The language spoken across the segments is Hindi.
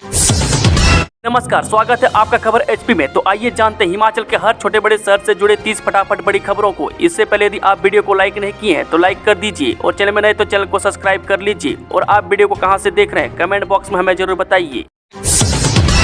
नमस्कार, स्वागत है आपका खबर एचपी में। तो आइए जानते हैं हिमाचल के हर छोटे बड़े शहर से जुड़े 30 फटाफट बड़ी खबरों को। इससे पहले यदि आप वीडियो को लाइक नहीं किए हैं तो लाइक कर दीजिए और चैनल में नए तो चैनल को सब्सक्राइब कर लीजिए। और आप वीडियो को कहां से देख रहे हैं कमेंट बॉक्स में हमें जरूर बताइए।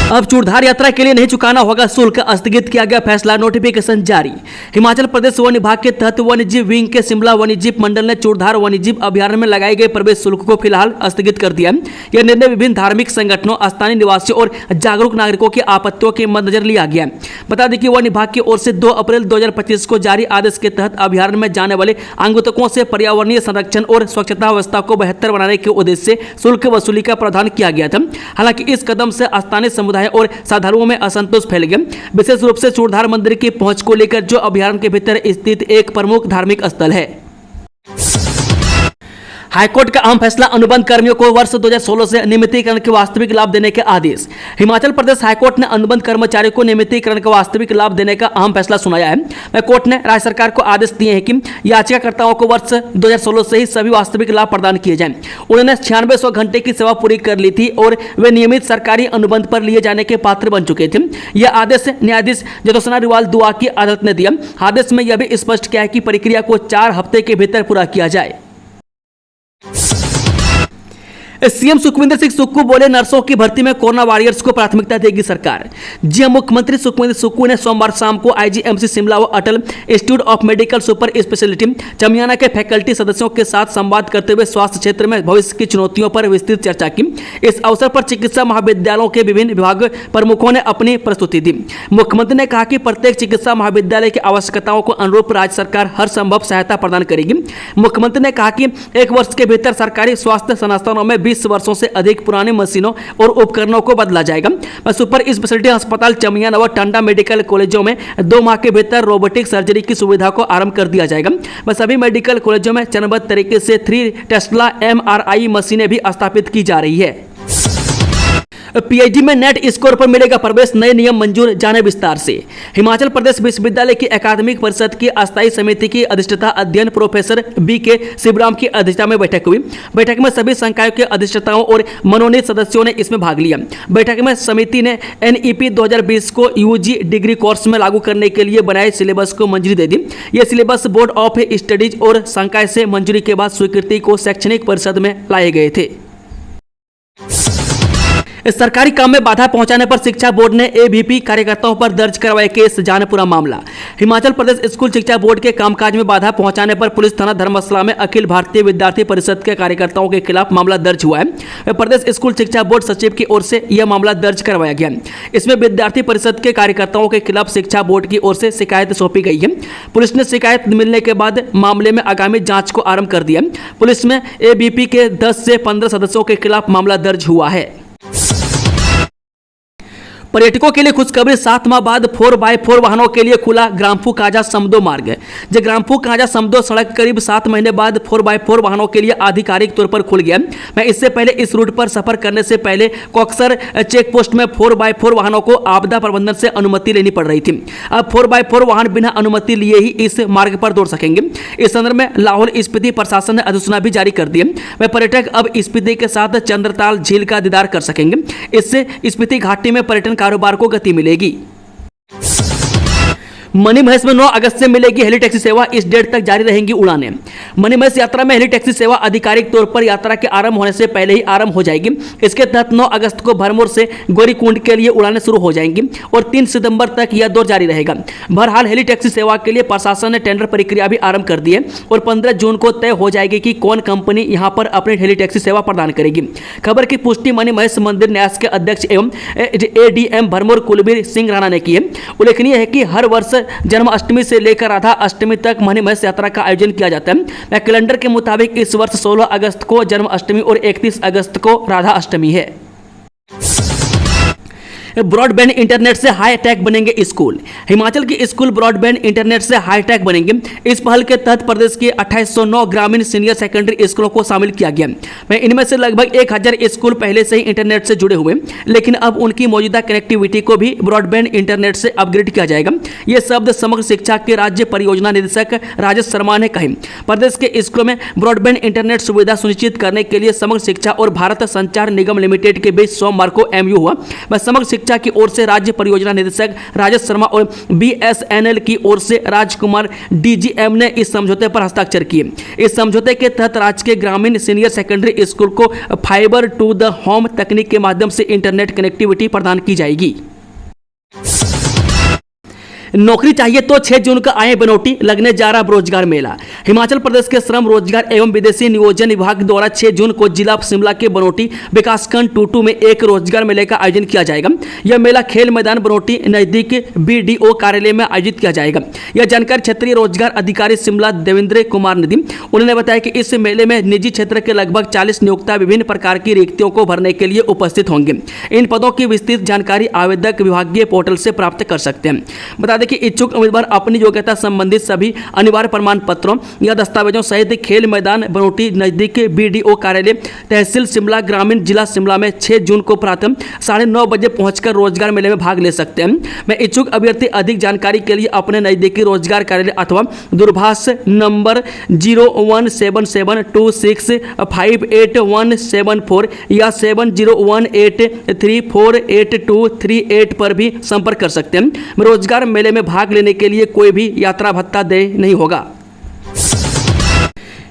अब चूड़धार यात्रा के लिए नहीं चुकाना होगा शुल्क, स्थगित किया गया फैसला, नोटिफिकेशन जारी। हिमाचल प्रदेश वन विभाग के तहत वन्यजीव विंग के शिमला वन्यजीव मंडल ने चूड़धार वन्यजीव अभ्यारण्य में लगाए गए प्रवेश शुल्क को फिलहाल स्थगित कर दिया। यह निर्णय विभिन्न धार्मिक संगठनों, स्थानीय निवासियों और जागरूक नागरिकों की आपत्तियों के मद्देनजर लिया गया। बता दें कि वन विभाग की ओर से 2 अप्रैल 2025 को जारी आदेश के तहत अभ्यारण्य में जाने वाले आगंतुकों से पर्यावरणीय संरक्षण और स्वच्छता व्यवस्था को बेहतर बनाने के उद्देश्य से शुल्क वसूली का प्रावधान किया गया था। हालांकि इस कदम से स्थानीय समुदाय और श्रद्धालुओं में असंतोष फैल गया, विशेष रूप से चूड़धार मंदिर की पहुंच को लेकर, जो अभ्यारण्य के भीतर स्थित एक प्रमुख धार्मिक स्थल है। हाईकोर्ट का अहम फैसला, अनुबंध कर्मियों को वर्ष 2016 से नियमितीकरण के वास्तविक लाभ देने के आदेश। हिमाचल प्रदेश हाईकोर्ट ने अनुबंध कर्मचारियों को नियमितीकरण का वास्तविक लाभ देने का अहम फैसला सुनाया है। कोर्ट ने राज्य सरकार को आदेश दिए हैं कि याचिकाकर्ताओं को वर्ष 2016 से ही सभी वास्तविक लाभ प्रदान किए जाएं। उन्होंने 9600 घंटे की सेवा पूरी कर ली थी और वे नियमित सरकारी अनुबंध पर लिए जाने के पात्र बन चुके थे। यह आदेश न्यायाधीश जतोसना रिवाल दुआ की अदालत ने दिया। आदेश में यह भी स्पष्ट किया है कि प्रक्रिया को 4 हफ्ते के भीतर पूरा किया जाए। सीएम सुखविंदर सिंह सुक्खू बोले, नर्सों की भर्ती में कोरोना वॉरियर्स को प्राथमिकता देगी सरकार। जी मुख्यमंत्री सुखविंदर सुक्खू ने सोमवार शाम को आईजीएमसी शिमला व Atal institute of medical super speciality Chamiyana के फैकल्टी सदस्यों के साथ संवाद करते हुए स्वास्थ्य क्षेत्र में भविष्य की चुनौतियों पर विस्तृत चर्चा की। इस अवसर पर चिकित्सा महाविद्यालयों के विभिन्न विभाग प्रमुखों ने अपनी प्रस्तुति दी। मुख्यमंत्री ने कहा कि प्रत्येक चिकित्सा महाविद्यालय की आवश्यकताओं को अनुरूप राज्य सरकार हर संभव सहायता प्रदान करेगी। मुख्यमंत्री ने कहा कि 1 वर्ष के भीतर सरकारी स्वास्थ्य संस्थानों में 20 वर्षों से अधिक पुराने मशीनों और उपकरणों को बदला जाएगा। सुपर स्पेशलिटी अस्पताल चमियाना व टांडा मेडिकल कॉलेजों में 2 माह के भीतर रोबोटिक सर्जरी की सुविधा को आरंभ कर दिया जाएगा। सभी मेडिकल कॉलेजों में चरणबद्ध तरीके से 3 टेस्ला MRI मशीनें भी स्थापित की जा रही है। पीएचडी में नेट स्कोर पर मिलेगा प्रवेश, नए नियम मंजूर, जाने विस्तार से। हिमाचल प्रदेश विश्वविद्यालय की अकादमिक परिषद की अस्थायी समिति की अधिष्ठाता अध्ययन प्रोफेसर BK शिवराम की अध्यक्षता में बैठक हुई। बैठक में सभी संकायों के अधिष्ठाताओं और मनोनीत सदस्यों ने इसमें भाग लिया। बैठक में समिति ने NEP 2020 को UG डिग्री कोर्स में लागू करने के लिए बनाए सिलेबस को मंजूरी दे दी। यह सिलेबस बोर्ड ऑफ स्टडीज और संकाय से मंजूरी के बाद स्वीकृति को शैक्षणिक परिषद में लाए गए थे। सरकारी काम में बाधा पहुंचाने पर शिक्षा बोर्ड ने ABP कार्यकर्ताओं पर दर्ज करवाया केस, जाने पूरा मामला। हिमाचल प्रदेश स्कूल शिक्षा बोर्ड के कामकाज में बाधा पहुंचाने पर पुलिस थाना धर्मशाला में अखिल भारतीय विद्यार्थी परिषद के कार्यकर्ताओं के खिलाफ मामला दर्ज हुआ है। प्रदेश स्कूल शिक्षा बोर्ड सचिव की ओर से यह मामला दर्ज करवाया गया। इसमें विद्यार्थी परिषद के कार्यकर्ताओं के खिलाफ शिक्षा बोर्ड की ओर से शिकायत सौंपी गई है। पुलिस ने शिकायत मिलने के बाद मामले में आगामी जाँच को आरंभ कर दिया। पुलिस में ABP के 10 से 15 सदस्यों के खिलाफ मामला दर्ज हुआ है। पर्यटकों के लिए खुशखबरी, 7 माह बाद 4x4 वाहनों के लिए खुला ग्राम्फू काजा समदो मार्ग। जो ग्राम्फू काजा समदो सड़क करीब 7 महीने बाद 4x4 वाहनों के लिए आधिकारिक तौर पर खुल गया। मैं इससे पहले इस रूट पर सफर करने से पहले कॉक्सर चेक पोस्ट में 4x4 वाहनों को आपदा प्रबंधन से अनुमति लेनी पड़ रही थी। अब 4x4 वाहन बिना अनुमति लिए ही इस मार्ग पर दौड़ सकेंगे। इस संदर्भ में लाहौल स्पीति प्रशासन ने अधिसूचना भी जारी कर दी है। वह पर्यटक अब स्पीति के साथ चंद्रताल झील का दीदार कर सकेंगे। इससे स्पीति घाटी में पर्यटन कारोबार को गति मिलेगी। मणिमहेश में 9 अगस्त से मिलेगी हेली टैक्सी सेवा, इस डेट तक जारी रहेंगी उड़ानें। मणिमहेश यात्रा में हेली टैक्सी सेवा आधिकारिक तौर पर यात्रा के आरंभ होने से पहले ही आरंभ हो जाएगी। इसके तहत 9 अगस्त को भरमौर से गौरीकुंड के लिए उड़ानें शुरू हो जाएंगी और 3 सितंबर तक यह दौर जारी रहेगा। बहरहाल हेली टैक्सी सेवा के लिए प्रशासन ने टेंडर प्रक्रिया भी आरंभ कर दी है और 15 जून को तय हो जाएगी कि कौन कंपनी यहां पर अपनी हेली टैक्सी सेवा प्रदान करेगी। खबर की पुष्टि मणिमहेश मंदिर न्यास के अध्यक्ष एवं ADM भरमौर कुलबीर सिंह राणा ने की है। उल्लेखनीय है कि हर वर्ष जन्माष्टमी से लेकर राधा अष्टमी तक मणिमहेश यात्रा का आयोजन किया जाता है। कैलेंडर के मुताबिक इस वर्ष 16 अगस्त को जन्माष्टमी और 31 अगस्त को राधा अष्टमी है। ब्रॉडबैंड इंटरनेट से हाईटेक बनेंगे स्कूल। हिमाचल के स्कूल ब्रॉडबैंड इंटरनेट से हाईटेक बनेंगे। इस पहल के तहत प्रदेश के 2809 ग्रामीण सीनियर सेकेंडरी स्कूलों को शामिल किया गया। इनमें से लगभग 1000 स्कूल पहले से ही इंटरनेट से जुड़े हुए, लेकिन अब उनकी मौजूदा कनेक्टिविटी को भी ब्रॉडबैंड इंटरनेट से अपग्रेड किया जाएगा। ये शब्द समग्र शिक्षा के राज्य परियोजना निदेशक राजेश शर्मा ने कहे। प्रदेश के स्कूलों में ब्रॉडबैंड इंटरनेट सुविधा सुनिश्चित करने के लिए समग्र शिक्षा और भारत संचार निगम लिमिटेड के बीच सोमवार को MOU हुआ। समग्र शिक्षा की ओर से राज्य परियोजना निदेशक राजेश शर्मा और BSNL की ओर से राजकुमार DGM ने इस समझौते पर हस्ताक्षर किए। इस समझौते के तहत राज्य के ग्रामीण सीनियर सेकेंडरी स्कूल को फाइबर टू द होम तकनीक के माध्यम से इंटरनेट कनेक्टिविटी प्रदान की जाएगी। नौकरी चाहिए तो 6 जून का आए बनौटी, लगने जा रहा रोजगार मेला। हिमाचल प्रदेश के श्रम रोजगार एवं विदेशी नियोजन विभाग द्वारा 6 जून को जिला शिमला के बनौटी विकासखंड टूटू में एक रोजगार मेले का आयोजन किया जाएगा। यह मेला खेल मैदान बनौटी नजदीक BDO कार्यालय में आयोजित किया जाएगा। यह जानकारी क्षेत्रीय रोजगार अधिकारी शिमला देवेंद्र कुमार ने दी। उन्होंने बताया कि इस मेले में निजी क्षेत्र के लगभग 40 नियोक्ता विभिन्न प्रकार की रिक्तियों को भरने के लिए उपस्थित होंगे। इन पदों की विस्तृत जानकारी आवेदक विभागीय पोर्टल से प्राप्त कर सकते हैं। बता दें कि इच्छुक उम्मीदवार अपनी योग्यता संबंधित सभी अनिवार्य प्रमाण पत्रों या दस्तावेजों सहित खेल मैदान बनौटी नजदीक BDO कार्यालय तहसील शिमला ग्रामीण जिला शिमला में 6 जून को प्रातः 9:30 बजे पहुंचकर रोजगार मेले में भाग ले सकते हैं। मैं इच्छुक अभ्यर्थी अधिक जानकारी के लिए अपने नजदीकी रोजगार कार्यालय अथवा दूरभाष नंबर 01772658174 या 7018348238 पर भी संपर्क कर सकते हैं। रोजगार मेले में भाग लेने के लिए कोई भी यात्रा भत्ता देय नहीं होगा।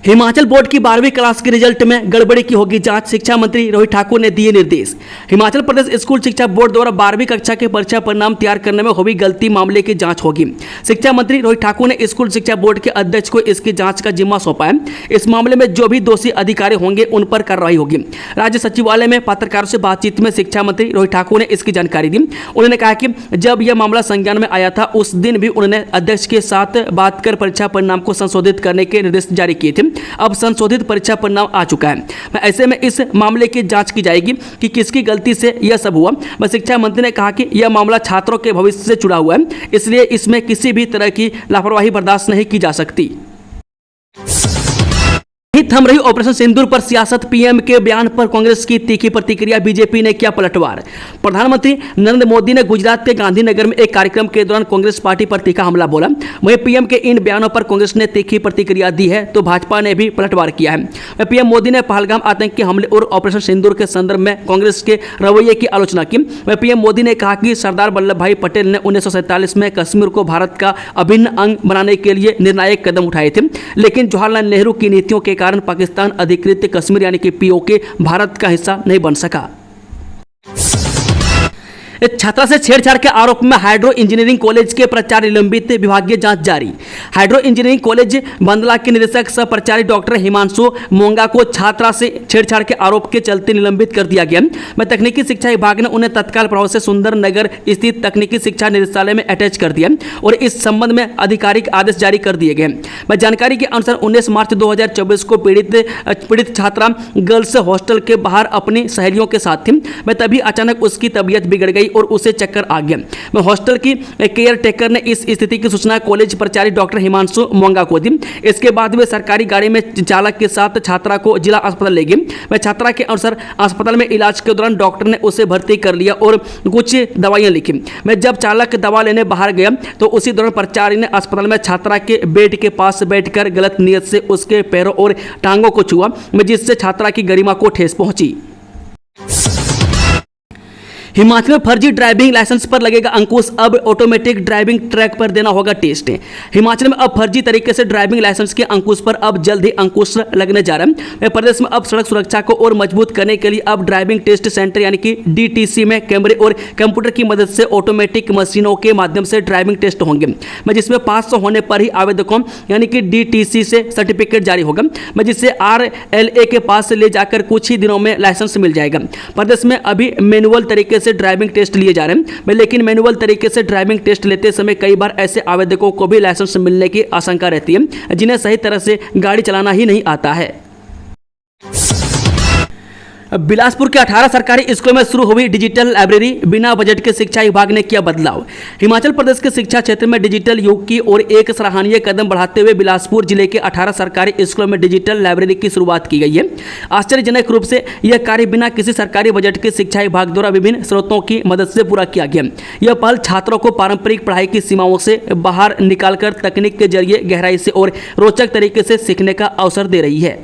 हिमाचल बोर्ड की 12वीं क्लास के रिजल्ट में गड़बड़ी की होगी जांच, शिक्षा मंत्री रोहित ठाकुर ने दिए निर्देश। हिमाचल प्रदेश स्कूल शिक्षा बोर्ड द्वारा 12वीं कक्षा के परीक्षा परिणाम तैयार करने में हुई गलती मामले की जांच होगी। शिक्षा मंत्री रोहित ठाकुर ने स्कूल शिक्षा बोर्ड के अध्यक्ष को इसकी जांच का जिम्मा सौंपा है। इस मामले में जो भी दोषी अधिकारी होंगे उन पर कार्रवाई होगी। राज्य सचिवालय में पत्रकारों से बातचीत में शिक्षा मंत्री रोहित ठाकुर ने इसकी जानकारी दी। उन्होंने कहा कि जब यह मामला संज्ञान में आया था उस दिन भी उन्होंने अध्यक्ष के साथ बात कर परीक्षा परिणाम को संशोधित करने के निर्देश जारी किए थे। अब संशोधित परीक्षा परिणाम आ चुका है। ऐसे में इस मामले की जांच की जाएगी कि किसकी गलती से यह सब हुआ। शिक्षा मंत्री ने कहा कि यह मामला छात्रों के भविष्य से जुड़ा हुआ है, इसलिए इसमें किसी भी तरह की लापरवाही बर्दाश्त नहीं की जा सकती। थम रही ऑपरेशन सिंदूर पर सियासत, PM के बयान पर कांग्रेस की तीखी प्रतिक्रिया, बीजेपी ने किया पलटवार। प्रधानमंत्री नरेंद्र मोदी ने गुजरात के गांधीनगर में एक कार्यक्रम के दौरान कांग्रेस पार्टी पर तीखा हमला बोला। वहीं PM के इन बयानों पर कांग्रेस ने तीखी प्रतिक्रिया दी है तो भाजपा ने भी पलटवार किया है। PM मोदी ने पहलगाम आतंकी हमले और ऑपरेशन सिंदूर के संदर्भ में कांग्रेस के रवैये की आलोचना की। PM मोदी ने कहा कि सरदार वल्लभ भाई पटेल ने 1947 में कश्मीर को भारत का अभिन्न अंग बनाने के लिए निर्णायक कदम उठाए थे, लेकिन जवाहरलाल नेहरू की नीतियों के कारण पाकिस्तान अधिकृत कश्मीर यानी कि POK भारत का हिस्सा नहीं बन सका। छात्रा से छेड़छाड़ के आरोप में हाइड्रो इंजीनियरिंग कॉलेज के प्राचार्य निलंबित, विभागीय जांच जारी। हाइड्रो इंजीनियरिंग कॉलेज बंदला के निदेशक सह प्राचार्य डॉक्टर हिमांशु मोंगा को छात्रा से छेड़छाड़ के आरोप के चलते निलंबित कर दिया गया। तकनीकी शिक्षा विभाग ने उन्हें तत्काल प्रभाव से सुंदर नगर स्थित तकनीकी शिक्षा निदेशालय में अटैच कर दिया और इस संबंध में आधिकारिक आदेश जारी कर दिए गए। जानकारी के अनुसार 19 मार्च 2024 को पीड़ित छात्रा गर्ल्स हॉस्टल के बाहर अपनी सहेलियों के साथ थी। तभी अचानक उसकी तबीयत बिगड़ गई और उसे चक्कर आ गया। हॉस्टल की केयर टेकर ने इस स्थिति की सूचना कॉलेज प्राचार्य डॉक्टर हिमांशु मोंगा को दी। इसके बाद वे सरकारी गाड़ी में चालक के साथ छात्रा को जिला अस्पताल ले गए। छात्रा के अनुसार अस्पताल में इलाज के दौरान डॉक्टर ने उसे भर्ती कर लिया और कुछ दवाइयां लिखी। जब चालक दवा लेने बाहर गया तो उसी दौरान प्राचार्य ने अस्पताल में छात्रा के बेड के पास बैठकर गलत नियत से उसके पैरों और टांगों को छुआ, जिससे छात्रा की गरिमा को ठेस पहुंची। हिमाचल में फर्जी ड्राइविंग लाइसेंस पर लगेगा अंकुश, अब ऑटोमेटिक ड्राइविंग ट्रैक पर देना होगा टेस्ट। हिमाचल में अब फर्जी तरीके से ड्राइविंग लाइसेंस के अंकुश पर अब जल्द ही अंकुश लगने जा रहा है। प्रदेश में अब सड़क सुरक्षा को और मजबूत करने के लिए अब ड्राइविंग टेस्ट सेंटर यानी कि DTC में कैमरे और कंप्यूटर की मदद से ऑटोमेटिक मशीनों के माध्यम से ड्राइविंग टेस्ट होंगे, जिसमें पास होने पर ही आवेदकों यानी कि DTC से सर्टिफिकेट जारी होगा, जिससे RLA के पास ले जाकर कुछ ही दिनों में लाइसेंस मिल जाएगा। प्रदेश में अभी मैनुअल तरीके से ड्राइविंग टेस्ट लिए जा रहे हैं, लेकिन मैनुअल तरीके से ड्राइविंग टेस्ट लेते समय कई बार ऐसे आवेदकों को भी लाइसेंस मिलने की आशंका रहती है जिन्हें सही तरह से गाड़ी चलाना ही नहीं आता है। बिलासपुर के 18 सरकारी स्कूलों में शुरू हुई डिजिटल लाइब्रेरी, बिना बजट के शिक्षा विभाग ने किया बदलाव। हिमाचल प्रदेश के शिक्षा क्षेत्र में डिजिटल युग की ओर एक सराहनीय कदम बढ़ाते हुए बिलासपुर जिले के 18 सरकारी स्कूलों में डिजिटल लाइब्रेरी की शुरुआत की गई है। आश्चर्यजनक रूप से यह कार्य बिना किसी सरकारी बजट के शिक्षा विभाग द्वारा विभिन्न स्रोतों की मदद से पूरा किया गया। यह पहल छात्रों को पारंपरिक पढ़ाई की सीमाओं से बाहर निकालकर तकनीक के जरिए गहराई से और रोचक तरीके से सीखने का अवसर दे रही है।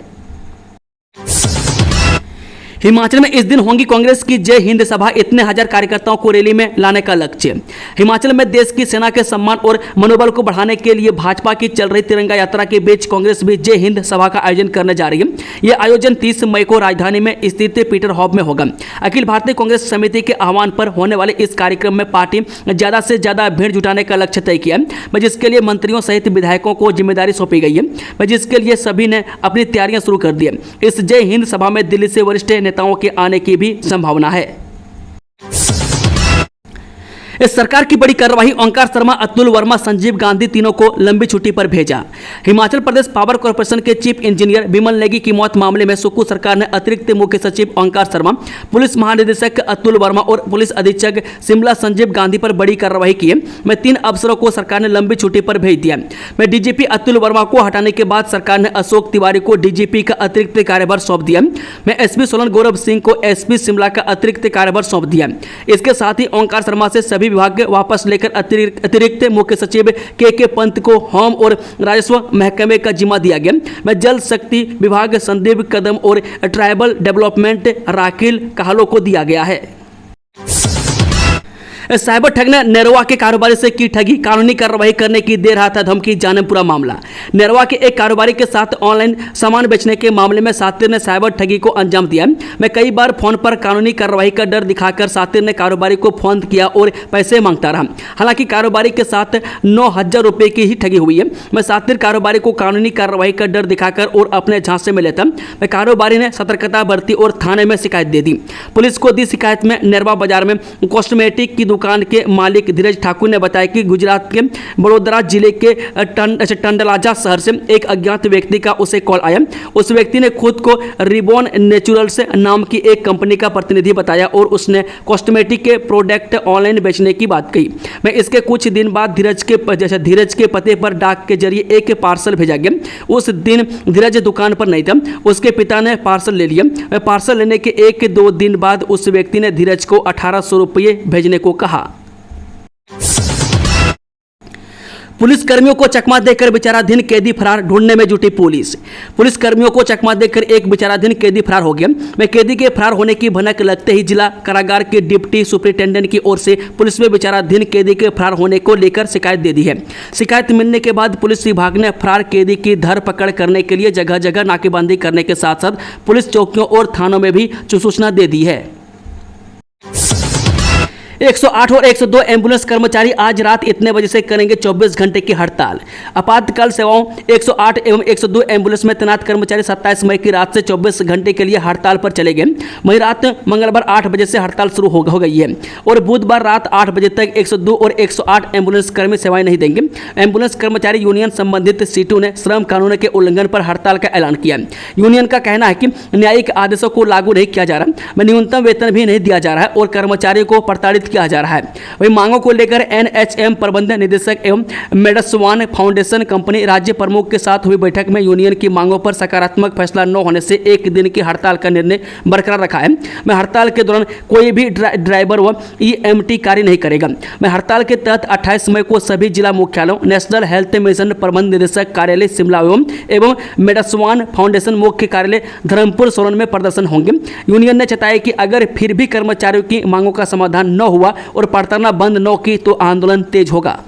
हिमाचल में इस दिन होंगी कांग्रेस की जय हिंद सभा, इतने हजार कार्यकर्ताओं को रैली में लाने का लक्ष्य। हिमाचल में देश की सेना के सम्मान और मनोबल को बढ़ाने के लिए भाजपा की चल रही तिरंगा यात्रा के बीच कांग्रेस भी जय हिंद सभा का आयोजन करने जा रही है। यह आयोजन 30 मई को राजधानी में स्थित पीटर हॉल में होगा। अखिल भारतीय कांग्रेस समिति के आह्वान पर होने वाले इस कार्यक्रम में पार्टी ज्यादा से ज्यादा भीड़ जुटाने का लक्ष्य तय किया है, जिसके लिए मंत्रियों सहित विधायकों को जिम्मेदारी सौंपी गई है, जिसके लिए सभी ने अपनी तैयारियां शुरू कर दी है। इस जय हिंद सभा में दिल्ली से वरिष्ठ नेताओं के आने की भी संभावना है। इस सरकार की बड़ी कार्रवाई, ओंकार शर्मा, अतुल वर्मा, संजीव गांधी तीनों को लंबी छुट्टी पर भेजा। हिमाचल प्रदेश पावर कॉर्पोरेशन के चीफ इंजीनियर बिमल नेगी की मौत मामले में सुक्खू सरकार ने अतिरिक्त मुख्य सचिव ओंकार शर्मा, पुलिस महानिदेशक अतुल वर्मा और पुलिस अधीक्षक शिमला संजीव गांधी पर बड़ी कार्रवाई की है। मैं 3 अफसरों को सरकार ने लंबी छुट्टी पर भेज दिया। मैं डीजीपी अतुल वर्मा को हटाने के बाद सरकार ने अशोक तिवारी को डीजीपी का अतिरिक्त कार्यभार सौंप दिया। मैं एसपी सोलन गौरव सिंह को एसपी शिमला का अतिरिक्त कार्यभार सौंप दिया। इसके साथ ही ओंकार शर्मा से सभी विभाग वापस लेकर अतिरिक्त मुख्य सचिव के पंत को होम और राजस्व महकमे का जिम्मा दिया गया। मैं जल शक्ति विभाग संदीप कदम और ट्राइबल डेवलपमेंट राकिल कहलो को दिया गया है। साइबर ठग ने नरवा के कारोबारी से की ठगी, कानूनी कार्रवाई करने की दे रहा था धमकी, जाने पूरा मामला। नरवा के एक कारोबारी के साथ ऑनलाइन सामान बेचने के मामले में सातिर ने साइबर ठगी को अंजाम दिया। मैं कई बार फोन पर कानूनी कार्रवाई का डर दिखाकर सातिर ने कारोबारी को फोन किया और पैसे मांगता रहा। हालांकि कारोबारी के साथ 9,000 रुपये की ही ठगी हुई है। मैं सातिर कारोबारी को कानूनी कार्रवाई का डर दिखाकर और अपने झांसे में लेता। मैं कारोबारी ने सतर्कता बरती और थाने में शिकायत दे दी। पुलिस को दी शिकायत में नरवा बाजार में कॉस्मेटिक की दुकान के मालिक धीरज ठाकुर ने बताया कि गुजरात के बड़ोदरा जिले के टंडलाजा शहर से एक अज्ञात व्यक्ति का उसे कॉल आया। उस व्यक्ति ने खुद को रिबॉन नेचुरल्स नाम की एक कंपनी का प्रतिनिधि बताया और उसने कॉस्मेटिक के प्रोडक्ट ऑनलाइन बेचने की बात कही। मैं इसके कुछ दिन बाद धीरज के पते पर डाक के जरिए एक पार्सल भेजा गया। उस दिन धीरज दुकान पर नहीं था, उसके पिता ने पार्सल ले लिया। पार्सल लेने के 1-2 दिन बाद उस व्यक्ति ने धीरज को 1800 रुपये भेजने को कहा। पुलिस कर्मियों को चकमा देकर विचाराधीन कैदी फरार, ढूंढने में जुटी पुलिस। पुलिस कर्मियों को चकमा देकर एक विचाराधीन कैदी फरार हो गया। मैं कैदी के फरार होने की भनक लगते ही जिला कारागार के डिप्टी सुपरिटेंडेंट की ओर से पुलिस में विचाराधीन कैदी के फरार होने को लेकर शिकायत दे दी है। शिकायत मिलने के बाद पुलिस विभाग ने फरार कैदी की धरपकड़ करने के लिए जगह जगह नाकेबंदी करने के साथ साथ पुलिस चौकियों और थानों में भी सूचना दे दी है। 108 और 102 एम्बुलेंस कर्मचारी आज रात इतने बजे से करेंगे 24 घंटे की हड़ताल। आपातकाल सेवाओं 108 एवं 102 एम्बुलेंस में तैनात कर्मचारी 27 मई की रात से 24 घंटे के लिए हड़ताल पर चले गए। वहीं रात मंगलवार 8 बजे से हड़ताल शुरू हो गई है और बुधवार रात 8 बजे तक 102 और 108 एम्बुलेंस कर्मी सेवाएं नहीं देंगे। एम्बुलेंस कर्मचारी यूनियन संबंधित सीटों ने श्रम कानून के उल्लंघन पर हड़ताल का ऐलान किया। यूनियन का कहना है कि न्यायिक आदेशों को लागू नहीं किया जा रहा, न्यूनतम वेतन भी नहीं दिया जा रहा है और कर्मचारियों को प्रताड़ित किया जा रहा है। वही मांगों को लेकर एनएचएम प्रबंध निदेशक एवं मेडस्वान फाउंडेशन कंपनी राज्य प्रमुख के साथ हुई बैठक में यूनियन की मांगों पर सकारात्मक फैसला न होने से 1 दिन की हड़ताल का निर्णय बरकरार रखा है। मैं हड़ताल के दौरान कोई भी ड्राइवर व ईएमटी कार्य नहीं करेगा। मैं हड़ताल के तहत 28 मई को सभी जिला मुख्यालयों, नेशनल हेल्थ मिशन प्रबंध निदेशक कार्यालय शिमला एवं मेडस्वान फाउंडेशन मुख्य कार्यालय धर्मपुर सोलन में प्रदर्शन होंगे। यूनियन ने बताया कि अगर फिर भी कर्मचारियों की मांगों का समाधान न हुआ और प्रताड़ना बंद न की तो आंदोलन तेज होगा।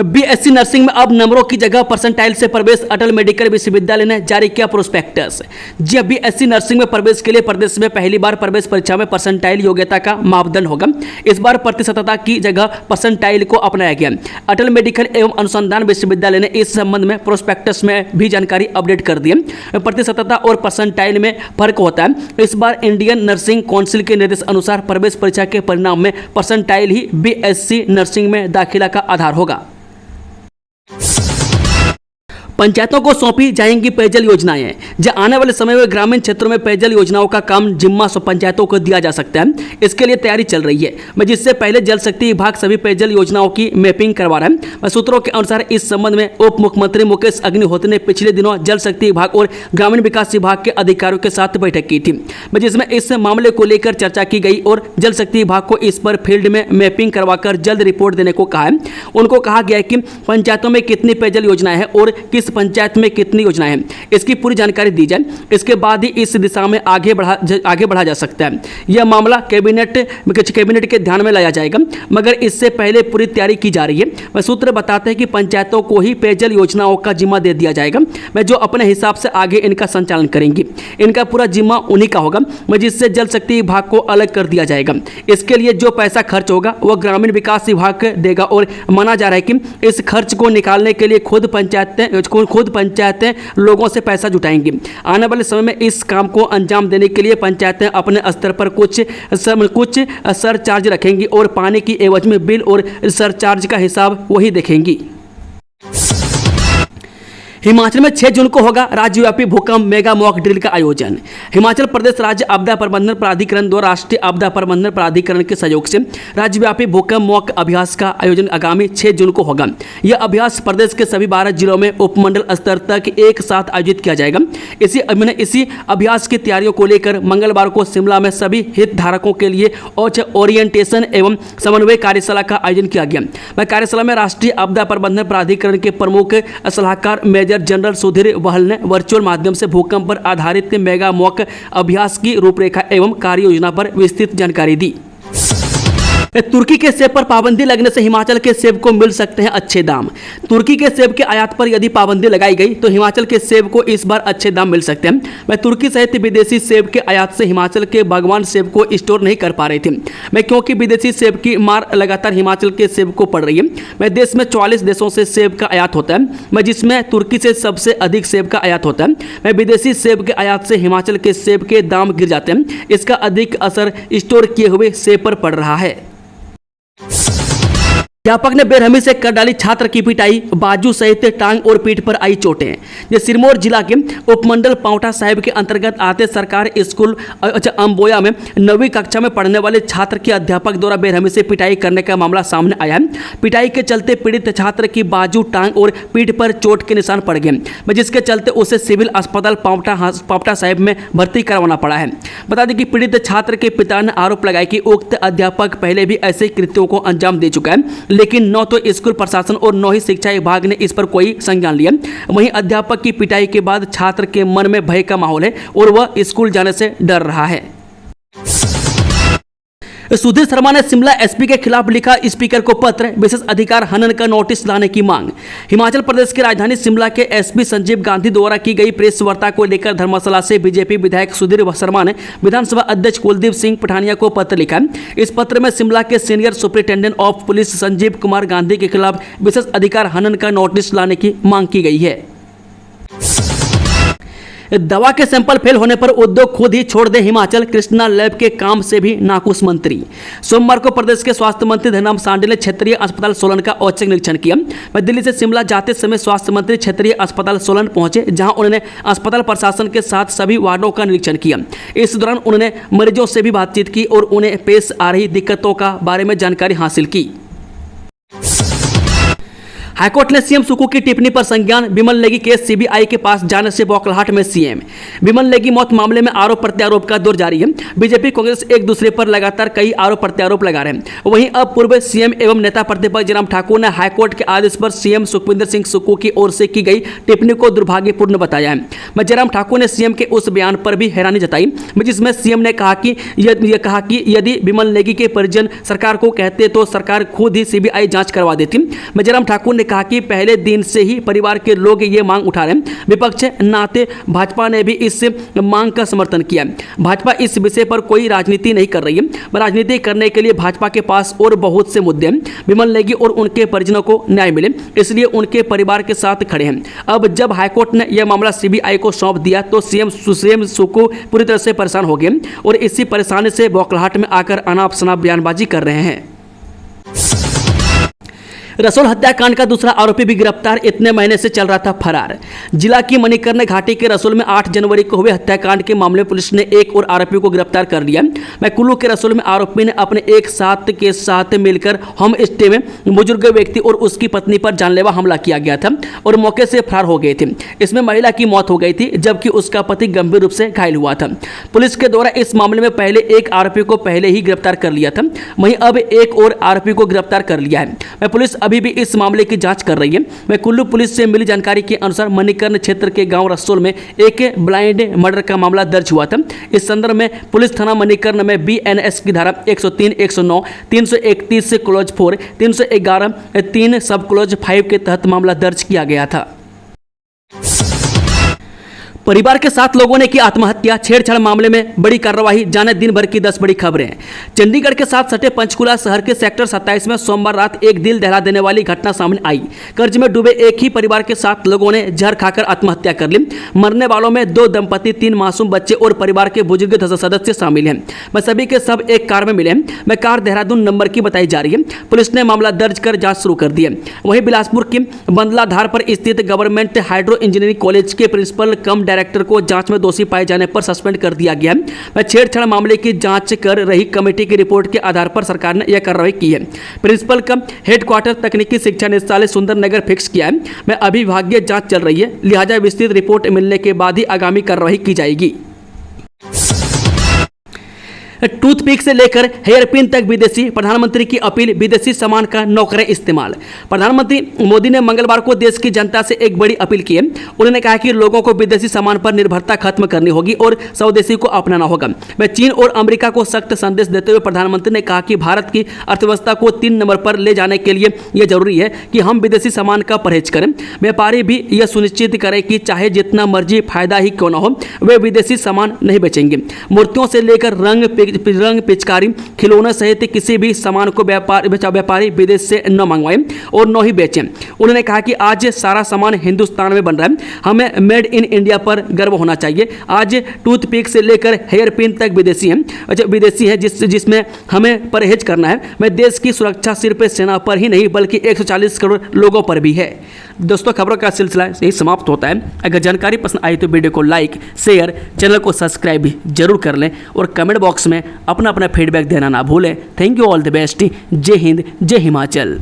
बीएससी नर्सिंग में अब नंबरों की जगह परसेंटाइल से प्रवेश, अटल मेडिकल विश्वविद्यालय ने जारी किया प्रोस्पेक्टस। जी, बीएससी नर्सिंग में प्रवेश के लिए प्रदेश में पहली बार प्रवेश परीक्षा में परसेंटाइल योग्यता का मापदंड होगा। इस बार प्रतिशतता की जगह परसेंटाइल को अपनाया गया। अटल मेडिकल एवं अनुसंधान विश्वविद्यालय ने इस संबंध में प्रोस्पेक्टस में भी जानकारी अपडेट कर दी है। प्रतिशतता और परसेंटाइल में फर्क होता है। इस बार इंडियन नर्सिंग काउंसिल के निर्देश अनुसार प्रवेश परीक्षा के परिणाम में परसेंटाइल ही बीएससी नर्सिंग में दाखिला का आधार होगा। पंचायतों को सौंपी जाएंगी पेयजल योजनाएं। जहां आने वाले समय में ग्रामीण क्षेत्रों में पेयजल योजनाओं का काम जिम्मा पंचायतों को दिया जा सकता है। इसके लिए तैयारी चल रही है, जिससे पहले जल शक्ति विभाग सभी पेयजल योजनाओं की मैपिंग करवा रहा है। सूत्रों के अनुसार इस संबंध में उप मुख्यमंत्री मुकेश अग्निहोत्री ने पिछले दिनों जल शक्ति विभाग और ग्रामीण विकास विभाग के अधिकारियों के साथ बैठक की थी, जिसमें इस मामले को लेकर चर्चा की गई और जल शक्ति विभाग को इस पर फील्ड में मैपिंग करवाकर जल्द रिपोर्ट देने को कहा है। उनको कहा गया है कि पंचायतों में कितनी पेयजल योजनाएं हैं और किस पंचायत में कितनी योजनाएं हैं, इसकी पूरी जानकारी दी जाए। इसके बाद ही इस दिशा में आगे बढ़ा जा सकता है। यह मामला कैबिनेट के ध्यान में लाया जाएगा, मगर इससे पहले पूरी तैयारी की जा रही है। सूत्र बताते हैं कि पंचायतों को ही पेयजल योजनाओं का जिम्मा दे दिया जाएगा, जो अपने हिसाब से आगे इनका संचालन करेंगी। इनका पूरा जिम्मा उन्हीं का होगा, जिससे जल शक्ति विभाग को अलग कर दिया जाएगा। इसके लिए जो पैसा खर्च होगा वह ग्रामीण विकास विभाग देगा और माना जा रहा है कि इस खर्च को निकालने के लिए खुद पंचायतें लोगों से पैसा जुटाएंगी। आने वाले समय में इस काम को अंजाम देने के लिए पंचायतें अपने स्तर पर कुछ सरचार्ज रखेंगी और पानी की एवज में बिल और सरचार्ज का हिसाब वही देखेंगी। हिमाचल में 6 जून को होगा राज्यव्यापी भूकंप मेगा मॉक ड्रिल का आयोजन। हिमाचल प्रदेश राज्य आपदा प्रबंधन प्राधिकरण द्वारा राष्ट्रीय आपदा प्रबंधन प्राधिकरण के सहयोग से राज्यव्यापी भूकंप मॉक अभ्यास का आयोजन आगामी 6 जून को होगा। यह अभ्यास प्रदेश के सभी 12 जिलों में उपमंडल स्तर तक एक साथ आयोजित किया जाएगा। इसी अभ्यास की तैयारियों को लेकर मंगलवार को शिमला में सभी हितधारकों के लिए ओरिएंटेशन एवं समन्वय कार्यशाला का आयोजन किया गया। कार्यशाला में राष्ट्रीय आपदा प्रबंधन प्राधिकरण के प्रमुख सलाहकार मेजर जनरल सुधीर बहल ने वर्चुअल माध्यम से भूकंप पर आधारित मेगा मॉक अभ्यास की रूपरेखा एवं कार्य योजना पर विस्तृत जानकारी दी। तुर्की के सेब पर पाबंदी लगने से हिमाचल के सेब को मिल सकते हैं अच्छे दाम। तुर्की के सेब के आयात पर यदि पाबंदी लगाई गई तो हिमाचल के सेब को इस बार अच्छे दाम मिल सकते हैं। तुर्की सहित विदेशी सेब के आयात से हिमाचल के बागवान सेब को स्टोर नहीं कर पा रहे थे। क्योंकि विदेशी सेब की मार लगातार हिमाचल के सेब को पड़ रही है। देश में 44 देशों से सेब का आयात होता है, जिसमें तुर्की से सबसे अधिक सेब का आयात होता है। विदेशी सेब के आयात से हिमाचल के सेब के दाम गिर जाते हैं। इसका अधिक असर स्टोर किए हुए सेब पर पड़ रहा है। अध्यापक ने बेरहमी से कर डाली छात्र की पिटाई, बाजू सहित टांग और पीठ पर आई चोटें। ये सिरमौर जिला के उपमंडल पांवटा साहिब के अंतर्गत आते सरकारी स्कूल अम्बोया में 9वीं कक्षा में पढ़ने वाले छात्र की अध्यापक द्वारा बेरहमी से पिटाई करने का मामला सामने आया है। पिटाई के चलते पीड़ित छात्र की बाजू, टांग और पीठ पर चोट के निशान पड़ गए, जिसके चलते उसे सिविल अस्पताल पांवटा साहिब में भर्ती करवाना पड़ा है। बता दें कि पीड़ित छात्र के पिता ने आरोप लगाया कि उक्त अध्यापक पहले भी ऐसे कृत्यों को अंजाम दे चुका है, लेकिन न तो स्कूल प्रशासन और न ही शिक्षा विभाग ने इस पर कोई संज्ञान लिया। वहीं अध्यापक की पिटाई के बाद छात्र के मन में भय का माहौल है और वह स्कूल जाने से डर रहा है। सुधीर शर्मा ने शिमला एसपी के खिलाफ लिखा स्पीकर को पत्र, विशेष अधिकार हनन का नोटिस लाने की मांग। हिमाचल प्रदेश की राजधानी शिमला के एसपी संजीव गांधी द्वारा की गई प्रेस वार्ता को लेकर धर्मशाला से बीजेपी विधायक सुधीर शर्मा ने विधानसभा अध्यक्ष कुलदीप सिंह पठानिया को पत्र लिखा। इस पत्र में शिमला के senior superintendent of police Sanjeev Kumar Gandhi के खिलाफ विशेष अधिकार हनन का नोटिस लाने की मांग की गई है। दवा के सैंपल फेल होने पर उद्योग खुद ही छोड़ दे हिमाचल, कृष्णा लैब के काम से भी नाखुश मंत्री। सोमवार को प्रदेश के स्वास्थ्य मंत्री धनराम शांडिल ने क्षेत्रीय अस्पताल सोलन का औचक निरीक्षण किया। दिल्ली से शिमला जाते समय स्वास्थ्य मंत्री क्षेत्रीय अस्पताल सोलन पहुंचे, जहां उन्होंने अस्पताल प्रशासन के साथ सभी वार्डों का निरीक्षण किया। इस दौरान उन्होंने मरीजों से भी बातचीत की और उन्हें पेश आ रही दिक्कतों का बारे में जानकारी हासिल की। हाईकोर्ट ने सीएम सुक्खू की टिप्पणी पर संज्ञान, विमल नेगी केस सीबीआई के पास जाने से बौखलाहट में सीएम। विमल नेगी मौत मामले में आरोप प्रत्यारोप का दौर जारी है। बीजेपी कांग्रेस एक दूसरे पर लगातार कई आरोप प्रत्यारोप लगा रहे हैं। वहीं अब पूर्व सीएम एवं नेता प्रतिपक्ष जयराम ठाकुर ने हाईकोर्ट के आदेश पर सीएम सुखविंदर सिंह सुक्खू की ओर से की गई टिप्पणी को दुर्भाग्यपूर्ण बताया है। जयराम ठाकुर ने सीएम के उस बयान पर भी हैरानी जताई, जिसमें सीएम ने कहा कि यदि विमल नेगी के परिजन सरकार को कहते तो सरकार खुद ही सीबीआई जांच करवा देती। जयराम ठाकुर ने कहा कि पहले दिन से ही परिवार के लोग ये मांग उठा रहे हैं। विपक्ष नाते भाजपा ने भी इस मांग का समर्थन किया। भाजपा इस विषय पर कोई राजनीति नहीं कर रही है। राजनीति करने के लिए भाजपा के पास और बहुत से मुद्दे हैं। विमल नेगी और उनके परिजनों को न्याय मिले, इसलिए उनके परिवार के साथ खड़े हैं। अब जब हाईकोर्ट ने यह मामला सीबीआई को सौंप दिया तो सीएम सुक्खू पूरी तरह से परेशान हो गए और इसी परेशानी से बौखलाहट में आकर अनाप शनाप बयानबाजी कर रहे हैं। रसोल हत्याकांड का दूसरा आरोपी भी गिरफ्तार, इतने महीने से चल रहा था फरार। जिला की मणिकर्ण घाटी के रसोल में 8 जनवरी को हुए हत्याकांड के मामले में पुलिस ने एक और आरोपी को गिरफ्तार कर लिया। कुल्लू के रसोल में आरोपी ने अपने एक साथ के साथ मिलकर होम स्टे में बुजुर्ग व्यक्ति और उसकी पत्नी पर जानलेवा हमला किया गया था और मौके से फरार हो गए थे। इसमें महिला की मौत हो गई थी जबकि उसका पति गंभीर रूप से घायल हुआ था। पुलिस के द्वारा इस मामले में पहले एक आरोपी को पहले ही गिरफ्तार कर लिया था, वहीं अब एक और आरोपी को गिरफ्तार कर लिया है। पुलिस अभी भी इस मामले की जांच कर रही है। कुल्लू पुलिस से मिली जानकारी के अनुसार मणिकर्ण क्षेत्र के गांव रसोल में एक ब्लाइंड मर्डर का मामला दर्ज हुआ था। इस संदर्भ में पुलिस थाना मणिकर्ण में BNS की धारा 103, 109, 331 से क्लोज 4, 311, 3 सब क्लोज 5 के तहत मामला दर्ज किया गया था। परिवार के 7 लोगों ने की आत्महत्या, छेड़छाड़ मामले में बड़ी कार्रवाई, जाने दिन भर की 10 बड़ी खबरें। चंडीगढ़ के साथ सटे पंचकुला शहर के सेक्टर 27 में सोमवार रात एक दिल दहला देने वाली घटना सामने आई। कर्ज में डूबे एक ही परिवार के 7 लोगों ने जहर खाकर आत्महत्या कर ली। मरने वालों में 2 दंपति, 3 मासूम बच्चे और परिवार के बुजुर्ग सदस्य शामिल हैं। सभी के सब एक कार में मिले। कार देहरादून नंबर की बताई जा रही है। पुलिस ने मामला दर्ज कर जाँच शुरू कर दी है। वहीं बिलासपुर की बंदलाधार पर स्थित गवर्नमेंट हाइड्रो इंजीनियरिंग कॉलेज के प्रिंसिपल कम डायरेक्टर को जांच में दोषी पाए जाने पर सस्पेंड कर दिया गया है। छेड़छाड़ मामले की जांच कर रही कमेटी की रिपोर्ट के आधार पर सरकार ने यह कार्रवाई की है। प्रिंसिपल का हेडक्वार्टर तकनीकी शिक्षा निदेशालय सुंदरनगर फिक्स किया है। अभी विभागीय जांच चल रही है, लिहाजा विस्तृत रिपोर्ट मिलने के बाद ही आगामी कार्रवाई की जाएगी। टूथपिक से लेकर हेयर पिन तक विदेशी, प्रधानमंत्री की अपील, विदेशी सामान का न करें इस्तेमाल। प्रधानमंत्री मोदी ने मंगलवार को देश की जनता से एक बड़ी अपील की है। उन्होंने कहा कि लोगों को विदेशी सामान पर निर्भरता खत्म करनी होगी और स्वदेशी को अपनाना होगा। चीन और अमेरिका को सख्त संदेश देते हुए प्रधानमंत्री ने कहा कि भारत की अर्थव्यवस्था को 3 नंबर पर ले जाने के लिए यह जरूरी है कि हम विदेशी सामान का परहेज करें। व्यापारी भी यह सुनिश्चित करें कि चाहे जितना मर्जी फायदा ही क्यों न हो, वे विदेशी सामान नहीं बेचेंगे। मूर्तियों से लेकर रंग पिचकारी, खिलौने सहित किसी भी सामान को व्यापारी विदेश से न मंगवाएं और न ही बेचें। उन्होंने कहा कि आज सारा सामान हिंदुस्तान में बन रहा है, हमें मेड इन इंडिया पर गर्व होना चाहिए। आज टूथपिक से लेकर हेयर पिन तक विदेशी है जिसमें हमें परहेज करना है। मैं देश की सुरक्षा सिर्फ सेना पर ही नहीं बल्कि 140 करोड़ लोगों पर भी है। दोस्तों, खबरों का सिलसिला यही समाप्त होता है। अगर जानकारी पसंद आई तो वीडियो को लाइक, शेयर, चैनल को सब्सक्राइब भी जरूर कर लें और कमेंट बॉक्स में अपना फीडबैक देना ना भूलें। Thank you, all the best. जय हिंद, जय हिमाचल।